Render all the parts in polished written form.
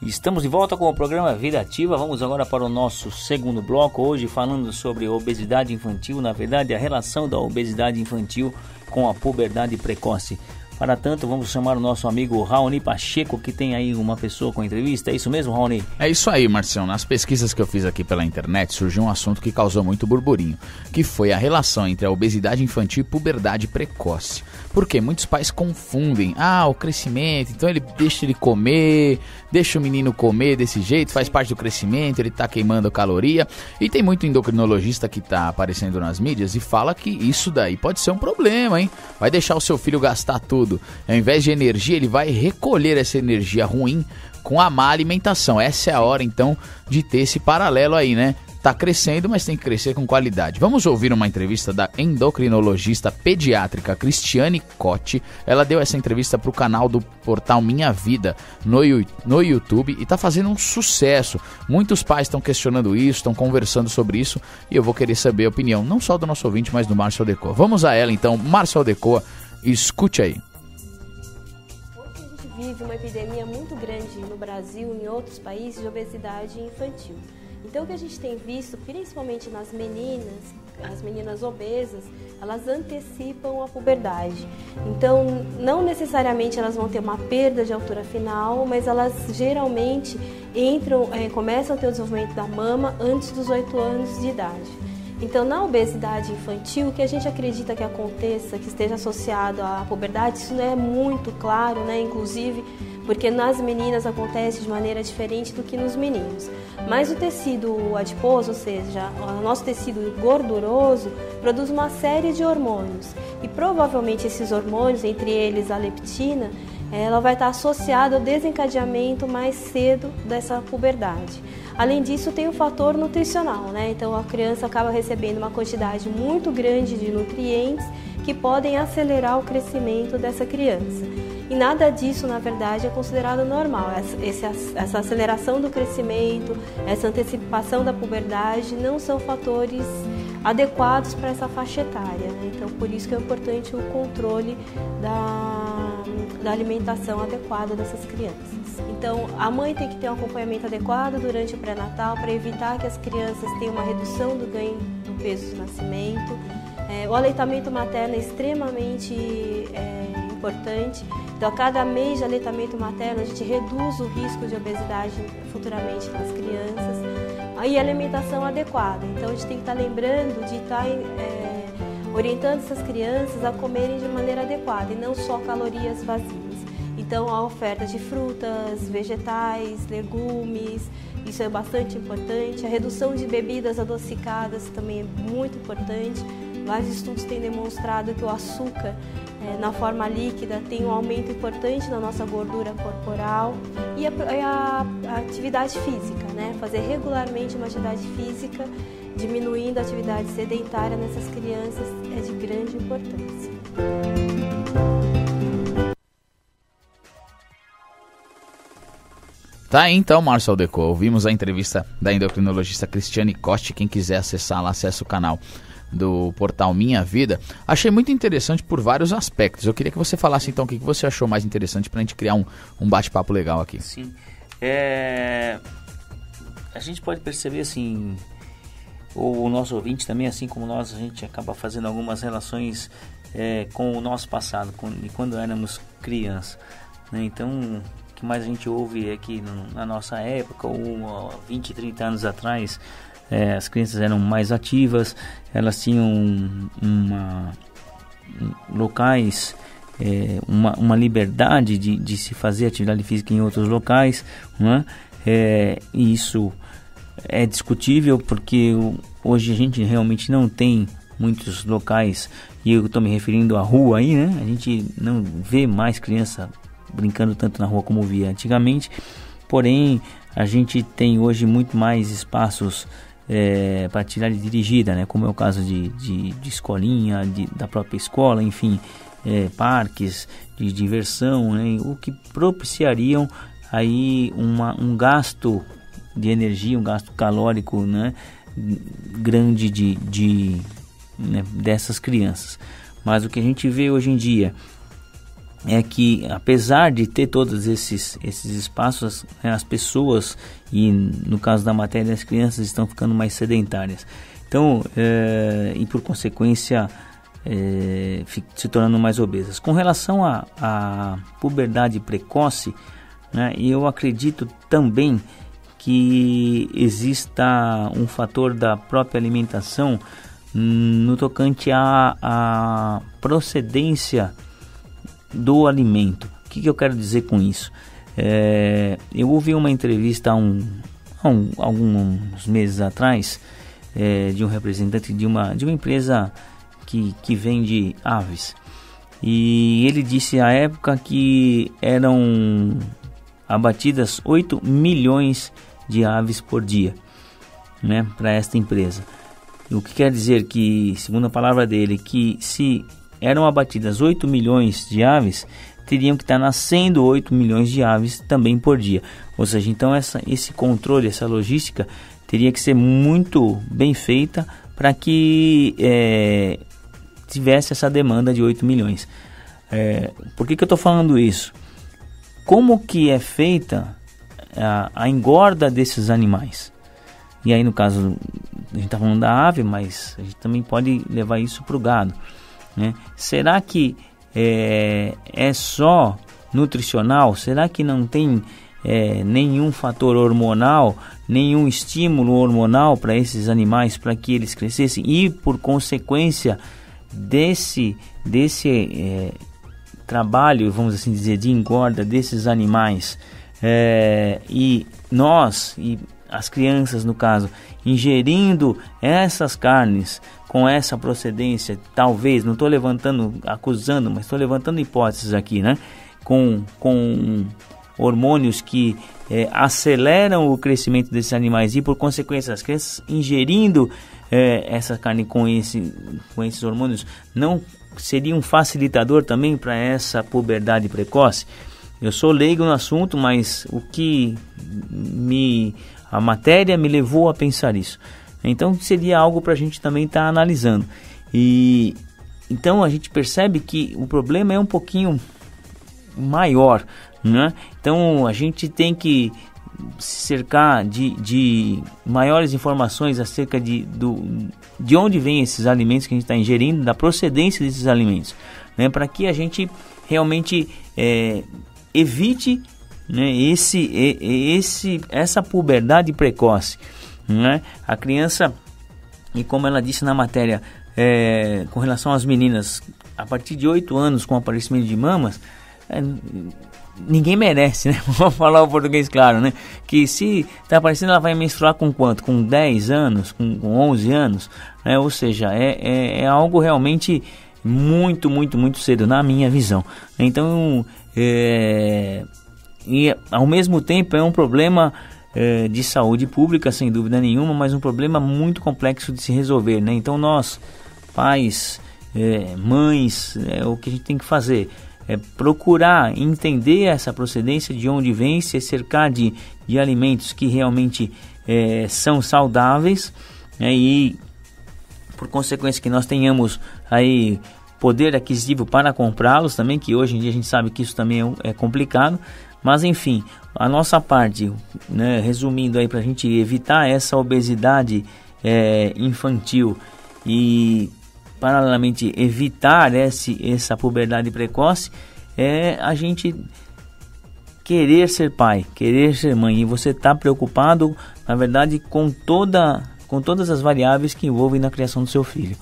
Estamos de volta com o programa Vida Ativa. Vamos agora para o nosso segundo bloco, hoje falando sobre obesidade infantil, na verdade a relação da obesidade infantil com a puberdade precoce. Para tanto, vamos chamar o nosso amigo Raoni Pacheco, que tem aí uma pessoa com entrevista. É isso mesmo, Raoni? É isso aí, Marcião. Nas pesquisas que eu fiz aqui pela internet, surgiu um assunto que causou muito burburinho, que foi a relação entre a obesidade infantil e puberdade precoce. Porque muitos pais confundem. O crescimento, então deixa ele comer, deixa o menino comer desse jeito, faz parte do crescimento, ele tá queimando caloria. E tem muito endocrinologista que tá aparecendo nas mídias e fala que isso daí pode ser um problema, hein? Vai deixar o seu filho gastar tudo. Ao invés de energia, ele vai recolher essa energia ruim com a má alimentação. Essa é a hora, então, de ter esse paralelo aí, né? Tá crescendo, mas tem que crescer com qualidade. Vamos ouvir uma entrevista da endocrinologista pediátrica Cristiane Cotti. Ela deu essa entrevista para o canal do portal Minha Vida no YouTube e tá fazendo um sucesso. Muitos pais estão questionando isso, estão conversando sobre isso e eu vou querer saber a opinião, não só do nosso ouvinte, mas do Márcio Aldecoa. Vamos a ela então, Márcio Aldecoa, escute aí. Hoje a gente vive uma epidemia muito grande no Brasil e em outros países de obesidade infantil. Então, o que a gente tem visto, principalmente nas meninas, as meninas obesas, elas antecipam a puberdade. Então, não necessariamente elas vão ter uma perda de altura final, mas elas geralmente começam a ter o desenvolvimento da mama antes dos 8 anos de idade. Então, na obesidade infantil, o que a gente acredita que aconteça, que esteja associado à puberdade, isso não é muito claro, né? Inclusive, porque nas meninas acontece de maneira diferente do que nos meninos. Mas o tecido adiposo, ou seja, o nosso tecido gorduroso, produz uma série de hormônios. E provavelmente esses hormônios, entre eles a leptina, ela vai estar associada ao desencadeamento mais cedo dessa puberdade. Além disso, tem o fator nutricional, né? Então a criança acaba recebendo uma quantidade muito grande de nutrientes que podem acelerar o crescimento dessa criança. E nada disso, na verdade, é considerado normal. Essa aceleração do crescimento, essa antecipação da puberdade não são fatores adequados para essa faixa etária, né? Então, por isso que é importante o controle da alimentação adequada dessas crianças. Então, a mãe tem que ter um acompanhamento adequado durante o pré-natal para evitar que as crianças tenham uma redução do ganho do peso do nascimento. O aleitamento materno é extremamente importante. Então, a cada mês de aleitamento materno, a gente reduz o risco de obesidade futuramente nas crianças. E alimentação adequada. Então, a gente tem que estar lembrando de estar orientando essas crianças a comerem de maneira adequada e não só calorias vazias. Então, a oferta de frutas, vegetais, legumes, isso é bastante importante. A redução de bebidas adocicadas também é muito importante. Vários estudos têm demonstrado que o açúcar na forma líquida tem um aumento importante na nossa gordura corporal. E a atividade física, né? Fazer regularmente uma atividade física, diminuindo a atividade sedentária nessas crianças é de grande importância. Tá aí então, Márcio Aldecoa. Ouvimos a entrevista da endocrinologista Cristiane Cotti. Quem quiser acessar lá, acessa o canal do portal Minha Vida. Achei muito interessante por vários aspectos. Eu queria que você falasse então o que você achou mais interessante pra gente criar um bate-papo legal aqui. Sim. A gente pode perceber assim, o nosso ouvinte também, assim como nós, a gente acaba fazendo algumas relações com o nosso passado, de quando éramos crianças, né? Então, o que mais a gente ouve é que na nossa época, ou 20, 30 anos atrás, as crianças eram mais ativas, elas tinham locais, uma liberdade de se fazer atividade física em outros locais, né? E isso é discutível porque hoje a gente realmente não tem muitos locais, e eu estou me referindo à rua aí, né? A gente não vê mais criança brincando tanto na rua como via antigamente, porém a gente tem hoje muito mais espaços para atividade dirigida, né? Como é o caso de escolinha, da própria escola, enfim, parques de diversão, né? O que propiciariam aí um gasto de energia, um gasto calórico, né? Grande dessas crianças. Mas o que a gente vê hoje em dia é que, apesar de ter todos esses espaços, as pessoas, e no caso da matéria, as crianças estão ficando mais sedentárias. Então, e por consequência, se tornando mais obesas. Com relação à puberdade precoce, né, eu acredito também que exista um fator da própria alimentação no tocante à procedência do alimento. O que eu quero dizer com isso? Eu ouvi uma entrevista alguns meses atrás de um representante de uma empresa que vende aves, e ele disse à época que eram abatidas 8 milhões de aves por dia, né, para esta empresa. O que quer dizer que, segundo a palavra dele, que se eram abatidas 8 milhões de aves, teriam que estar nascendo 8 milhões de aves também por dia. Ou seja, então esse controle, essa logística teria que ser muito bem feita para que tivesse essa demanda de 8 milhões. Por que eu estou falando isso? Como que é feita a engorda desses animais? E aí, no caso, a gente está falando da ave, mas a gente também pode levar isso para o gado, né? Será que é só nutricional? Será que não tem nenhum fator hormonal, nenhum estímulo hormonal para esses animais, para que eles crescessem? E, por consequência desse trabalho, vamos assim dizer, de engorda desses animais, e nós, e as crianças no caso, ingerindo essas carnes com essa procedência, talvez, não estou acusando, mas estou levantando hipóteses aqui, né? Com hormônios que aceleram o crescimento desses animais, e por consequência as crianças ingerindo essa carne com esses hormônios, não seria um facilitador também para essa puberdade precoce? Eu sou leigo no assunto, mas a matéria me levou a pensar isso. Então seria algo para a gente também estar analisando. E então a gente percebe que o problema é um pouquinho maior, né? Então a gente tem que se cercar de maiores informações acerca de onde vêm esses alimentos que a gente está ingerindo, da procedência desses alimentos, né? Para que a gente realmente evite, né, essa puberdade precoce, né? A criança, e como ela disse na matéria, com relação às meninas, a partir de 8 anos com aparecimento de mamas, ninguém merece, né? Vamos falar o português claro, né? Que se está aparecendo, ela vai menstruar com quanto? Com 10 anos? Com 11 anos? Né? Ou seja, é algo realmente muito, muito, muito cedo, na minha visão. Então, e ao mesmo tempo é um problema de saúde pública, sem dúvida nenhuma, mas um problema muito complexo de se resolver, né? Então nós, pais, mães, o que a gente tem que fazer é procurar entender essa procedência, de onde vem, se cercar de alimentos que realmente são saudáveis, né? E por consequência que nós tenhamos aí poder aquisitivo para comprá-los também, que hoje em dia a gente sabe que isso também é complicado. Mas enfim, a nossa parte, né, resumindo aí, para a gente evitar essa obesidade infantil e paralelamente evitar essa puberdade precoce, é a gente querer ser pai, querer ser mãe, e você está preocupado, na verdade, com todas as variáveis que envolvem na criação do seu filho.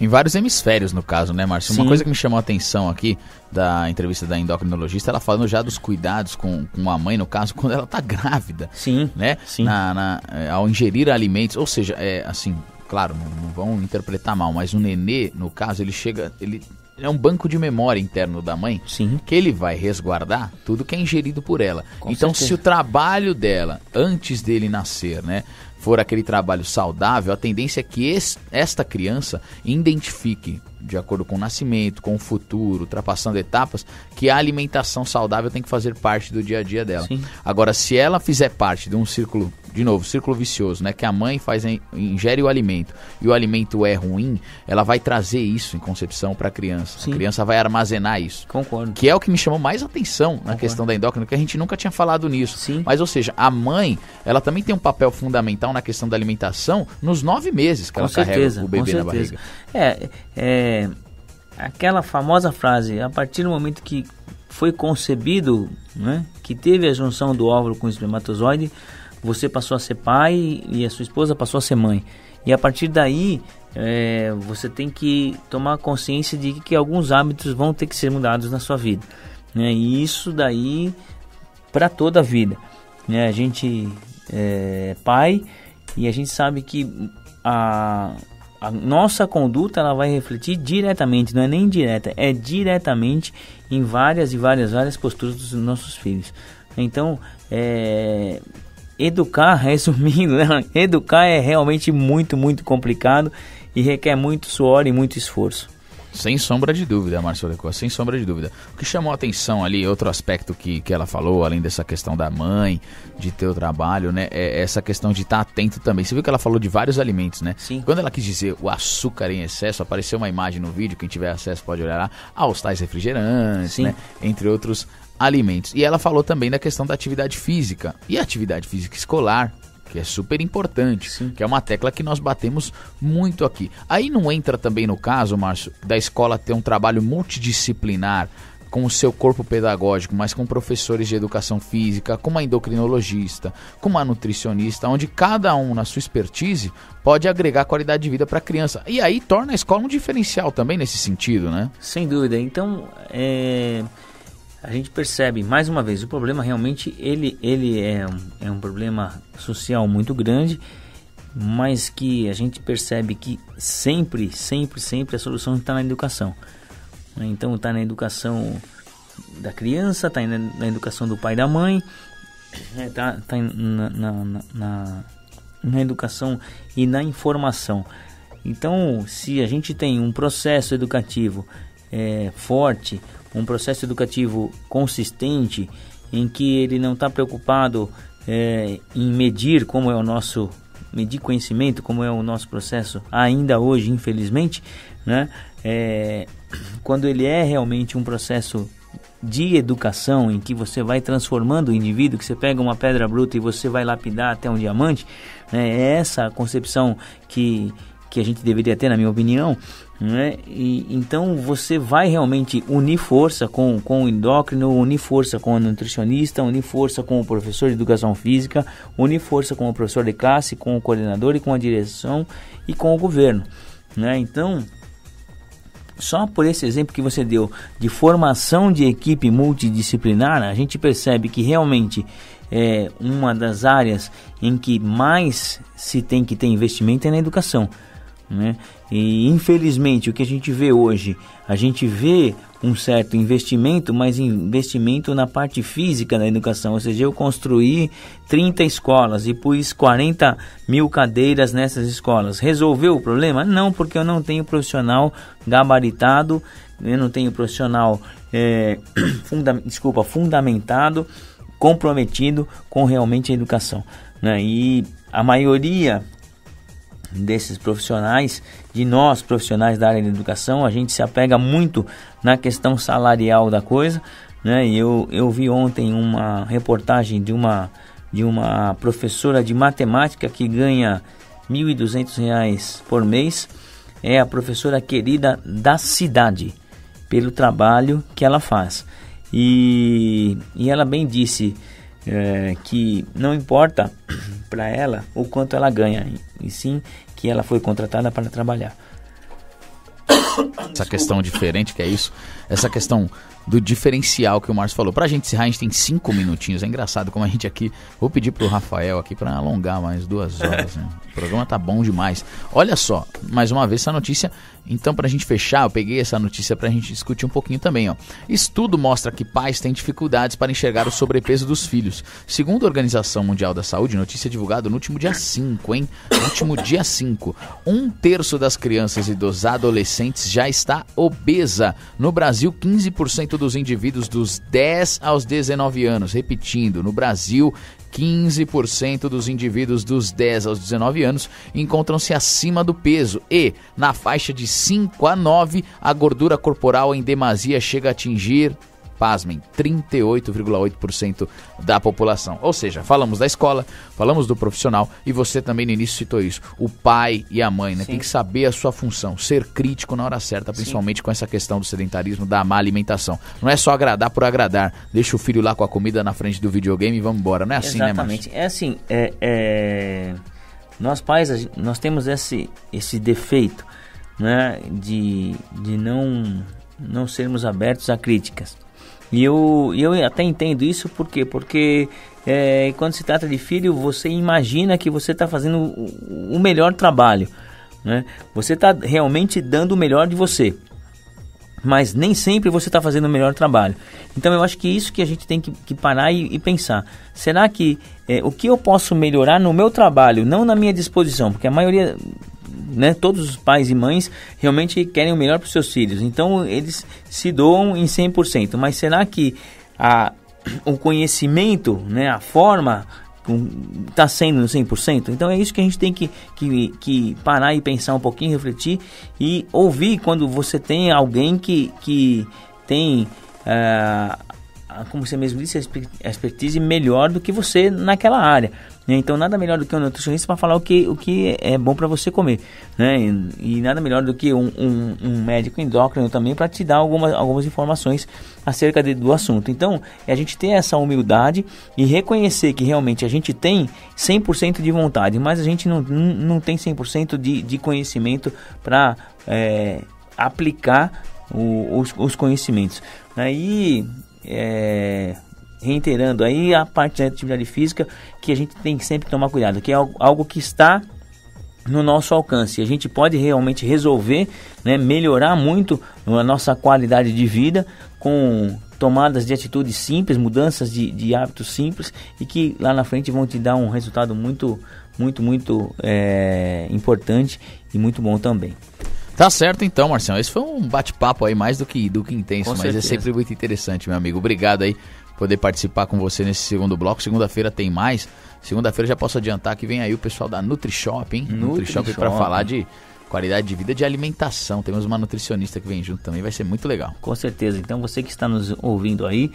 Em vários hemisférios, no caso, né, Márcio? Sim. Uma coisa que me chamou a atenção aqui da entrevista da endocrinologista, ela falando já dos cuidados com a mãe, no caso, quando ela está grávida. Sim, né? sim. Ao ingerir alimentos, ou seja, assim, claro, não vão interpretar mal, mas o nenê, no caso, ele é um banco de memória interno da mãe. Sim. Que ele vai resguardar tudo que é ingerido por ela. Com então, certeza. se o trabalho dela, antes dele nascer, né, for aquele trabalho saudável, a tendência é que esta criança identifique de acordo com o nascimento, com o futuro, ultrapassando etapas, que a alimentação saudável tem que fazer parte do dia a dia dela. Sim. Agora, se ela fizer parte de um círculo, de novo, círculo vicioso, né, que a mãe ingere o alimento e o alimento é ruim, ela vai trazer isso em concepção para a criança. Sim. A criança vai armazenar isso. Concordo. Que é o que me chamou mais atenção na questão da endócrina, que a gente nunca tinha falado nisso. Sim. Mas, ou seja, a mãe, ela também tem um papel fundamental na questão da alimentação nos 9 meses que ela carrega o bebê na barriga. Aquela famosa frase, a partir do momento que foi concebido, né, que teve a junção do óvulo com o espermatozoide, você passou a ser pai e a sua esposa passou a ser mãe. E a partir daí, você tem que tomar consciência de que alguns hábitos vão ter que ser mudados na sua vida, né? E isso daí para toda a vida, né? A gente é pai e a gente sabe que a nossa conduta ela vai refletir diretamente, não é nem indireta, é diretamente em várias posturas dos nossos filhos. Então, educar, resumindo, né? Educar é realmente muito, muito complicado e requer muito suor e muito esforço. Sem sombra de dúvida, Márcio Lecor, sem sombra de dúvida. O que chamou a atenção ali, outro aspecto que ela falou, além dessa questão da mãe, de ter o trabalho, né, é essa questão de estar atento também. Você viu que ela falou de vários alimentos, né? Sim. Quando ela quis dizer o açúcar em excesso, apareceu uma imagem no vídeo, quem tiver acesso pode olhar lá, aos tais refrigerantes, Sim. né, entre outros alimentos. E ela falou também da questão da atividade física, e a atividade física escolar, que é super importante, Sim. que é uma tecla que nós batemos muito aqui. Aí não entra também no caso, Márcio, da escola ter um trabalho multidisciplinar com o seu corpo pedagógico, mas com professores de educação física, com uma endocrinologista, com uma nutricionista, onde cada um, na sua expertise, pode agregar qualidade de vida para a criança. E aí torna a escola um diferencial também nesse sentido, né? Sem dúvida. Então, a gente percebe, mais uma vez, o problema realmente ele é um problema social muito grande, mas que a gente percebe que sempre a solução está na educação. Então está na educação da criança, está na educação do pai e da mãe, está na educação e na informação. Então, se a gente tem um processo educativo forte, um processo educativo consistente, em que ele não está preocupado em medir como é o nosso medir conhecimento, como é o nosso processo ainda hoje, infelizmente, né? Quando ele é realmente um processo de educação, em que você vai transformando o indivíduo, que você pega uma pedra bruta e você vai lapidar até um diamante, né? É essa a concepção que a gente deveria ter, na minha opinião, né? E então você vai realmente unir força com o endócrino, unir força com o nutricionista, unir força com o professor de educação física, unir força com o professor de classe, com o coordenador e com a direção e com o governo, né? Então, só por esse exemplo que você deu de formação de equipe multidisciplinar, a gente percebe que realmente é uma das áreas em que mais se tem que ter investimento é na educação, né? E infelizmente o que a gente vê hoje, a gente vê um certo investimento, mas investimento na parte física da educação, ou seja, eu construí 30 escolas e pus 40 mil cadeiras nessas escolas. Resolveu o problema? Não, porque eu não tenho profissional gabaritado, eu não tenho profissional fundamentado, comprometido com realmente a educação, né? E a maioria desses profissionais, de nós profissionais da área da educação, a gente se apega muito na questão salarial da coisa, né? E eu vi ontem uma reportagem de uma professora de matemática que ganha R$ 1.200 por mês, é a professora querida da cidade, pelo trabalho que ela faz. E ela bem disse que não importa para ela o quanto ela ganha, e sim que ela foi contratada para trabalhar. Essa questão diferente que é isso, essa questão do diferencial que o Márcio falou. Pra gente encerrar, a gente tem 5 minutinhos. É engraçado como a gente aqui... Vou pedir pro Rafael aqui pra alongar mais 2 horas. Né? O programa tá bom demais. Olha só, mais uma vez essa notícia. Então, pra gente fechar, eu peguei essa notícia pra gente discutir um pouquinho também. Ó. Estudo mostra que pais têm dificuldades para enxergar o sobrepeso dos filhos. Segundo a Organização Mundial da Saúde, notícia divulgada no último dia 5, hein? No último dia 5. 1/3 das crianças e dos adolescentes já está obesa. No Brasil, 15% dos indivíduos dos 10 aos 19 anos. Repetindo, no Brasil, 15% dos indivíduos dos 10 aos 19 anos encontram-se acima do peso e, na faixa de 5 a 9, a gordura corporal em demasia chega a atingir, pasmem, 38,8% da população. Ou seja, falamos da escola, falamos do profissional e você também no início citou isso. O pai e a mãe, né, tem que saber a sua função, ser crítico na hora certa, principalmente com essa questão do sedentarismo, da má alimentação. Não é só agradar por agradar. Deixa o filho lá com a comida na frente do videogame e vamos embora. Não é assim, exatamente, né, Márcio? É assim, nós pais, nós temos esse defeito, né, de não sermos abertos a críticas. E eu até entendo isso, por quê? Porque quando se trata de filho, você imagina que você está fazendo o melhor trabalho, né? Você está realmente dando o melhor de você, mas nem sempre você está fazendo o melhor trabalho. Então eu acho que isso que a gente tem que parar e pensar. Será que o que eu posso melhorar no meu trabalho, não na minha disposição? Porque a maioria... né, todos os pais e mães realmente querem o melhor para os seus filhos, então eles se doam em 100%, mas será que o conhecimento, né, a forma está sendo no 100%? Então é isso que a gente tem que parar e pensar um pouquinho, refletir e ouvir quando você tem alguém que tem, como você mesmo disse, a expertise melhor do que você naquela área. Então nada melhor do que um nutricionista para falar o que é bom para você comer, né? E nada melhor do que um médico endócrino também para te dar algumas informações acerca do assunto. Então a gente ter essa humildade e reconhecer que realmente a gente tem 100% de vontade, mas a gente não tem 100% de conhecimento para aplicar os conhecimentos. Aí reiterando aí a parte da atividade física, que a gente tem que sempre tomar cuidado, que é algo que está no nosso alcance. A gente pode realmente resolver, né, melhorar muito a nossa qualidade de vida com tomadas de atitudes simples, mudanças de hábitos simples e que lá na frente vão te dar um resultado muito importante e muito bom também. Tá certo então, Marcião. Esse foi um bate-papo aí mais do que intenso, com mas certeza. É sempre muito interessante, meu amigo. Obrigado aí por poder participar com você nesse segundo bloco. Segunda-feira tem mais. Segunda-feira já posso adiantar que vem aí o pessoal da NutriShop, hein? NutriShop para falar de qualidade de vida, de alimentação. Temos uma nutricionista que vem junto também, vai ser muito legal. Com certeza. Então você que está nos ouvindo aí,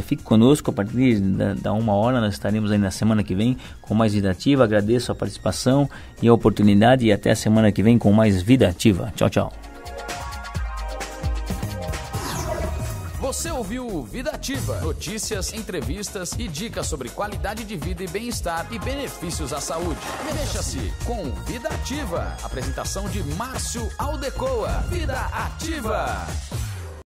fique conosco a partir da 1h. Nós estaremos aí na semana que vem com mais Vida Ativa. Agradeço a participação e a oportunidade e até a semana que vem com mais Vida Ativa. Tchau, tchau. Você ouviu Vida Ativa, notícias, entrevistas e dicas sobre qualidade de vida e bem-estar e benefícios à saúde. Mexa-se com Vida Ativa. Apresentação de Márcio Aldecoa. Vida Ativa.